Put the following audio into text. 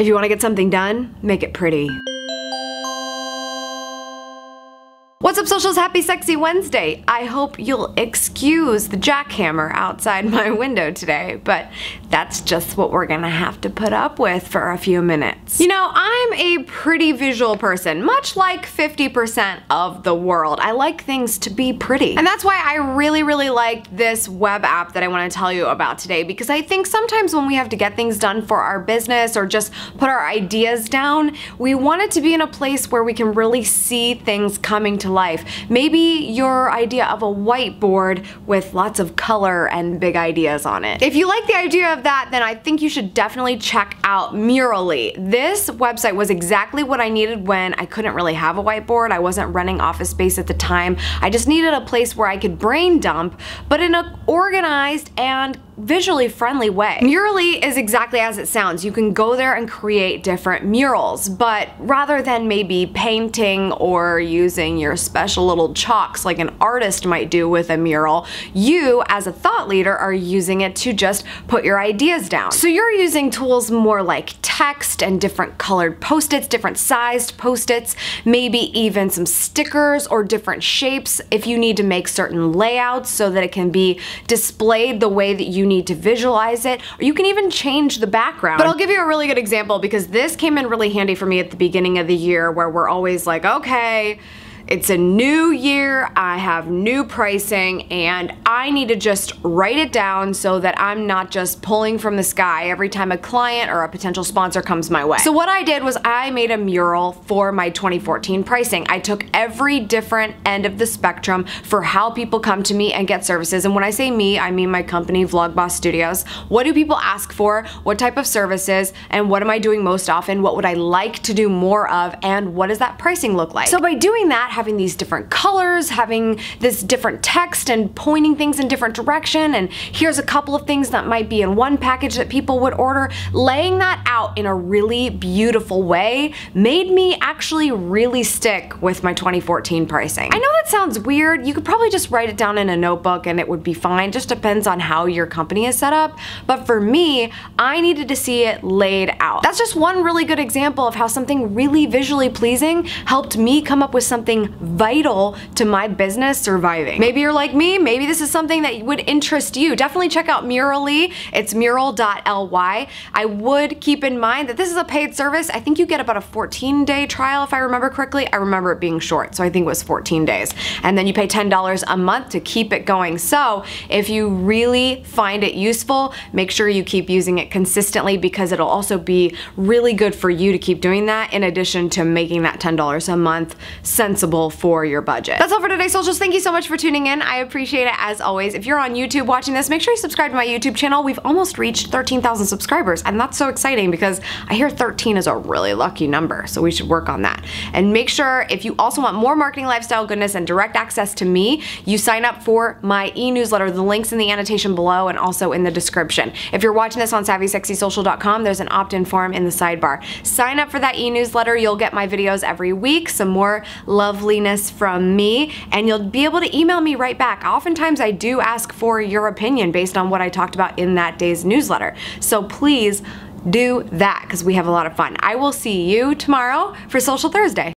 If you want to get something done, make it pretty. What's up, socials? Happy Sexy Wednesday! I hope you'll excuse the jackhammer outside my window today, but that's just what we're gonna have to put up with for a few minutes. You know, I'm a pretty visual person, much like 50% of the world. I like things to be pretty. And that's why I really liked this web app that I want to tell you about today, because I think sometimes when we have to get things done for our business or just put our ideas down, we want it to be in a place where we can really see things coming to life. Maybe your idea of a whiteboard with lots of color and big ideas on it. If you like the idea of that, then I think you should definitely check out Murally. This website was exactly what I needed when I couldn't really have a whiteboard. I wasn't renting office space at the time. I just needed a place where I could brain dump, but in an organized and visually friendly way. Murally is exactly as it sounds. You can go there and create different murals, but rather than maybe painting or using your special little chalks like an artist might do with a mural, you as a thought leader are using it to just put your ideas down. So you're using tools more like text and different colored post-its, different sized post-its, maybe even some stickers or different shapes if you need to make certain layouts so that it can be displayed the way that you need to visualize it, or you can even change the background. But I'll give you a really good example because this came in really handy for me at the beginning of the year, where we're always like, okay, it's a new year, I have new pricing, and I need to just write it down so that I'm not just pulling from the sky every time a client or a potential sponsor comes my way. So what I did was I made a mural for my 2014 pricing. I took every different end of the spectrum for how people come to me and get services. And when I say me, I mean my company, Vlogboss Studios. What do people ask for? What type of services? And what am I doing most often? What would I like to do more of? And what does that pricing look like? So by doing that, having these different colors, having this different text and pointing things in different direction, and here's a couple of things that might be in one package that people would order, laying that out in a really beautiful way made me actually really stick with my 2014 pricing. I know that sounds weird. You could probably just write it down in a notebook and it would be fine. Just depends on how your company is set up. But for me, I needed to see it laid out. That's just one really good example of how something really visually pleasing helped me come up with something vital to my business surviving. Maybe you're like me, maybe this is something that would interest you. Definitely check out Murally. It's mural.ly. I would keep in mind that this is a paid service. I think you get about a 14-day trial if I remember correctly. I remember it being short, so I think it was 14 days. And then you pay $10 a month to keep it going. So if you really find it useful, make sure you keep using it consistently, because it'll also be really good for you to keep doing that, in addition to making that $10 a month sensible for your budget. That's all for today, socials. Thank you so much for tuning in. I appreciate it as always. If you're on YouTube watching this, make sure you subscribe to my YouTube channel. We've almost reached 13,000 subscribers, and that's so exciting because I hear 13 is a really lucky number, so we should work on that. And make sure, if you also want more marketing, lifestyle goodness, and direct access to me, you sign up for my e-newsletter. The link's in the annotation below and also in the description. If you're watching this on SavvySexySocial.com, there's an opt-in form in the sidebar. Sign up for that e-newsletter. You'll get my videos every week, some more loveliness from me, and you'll be able to email me right back. Oftentimes I do ask for your opinion based on what I talked about in that day's newsletter. So please do that, because we have a lot of fun. I will see you tomorrow for Social Thursday.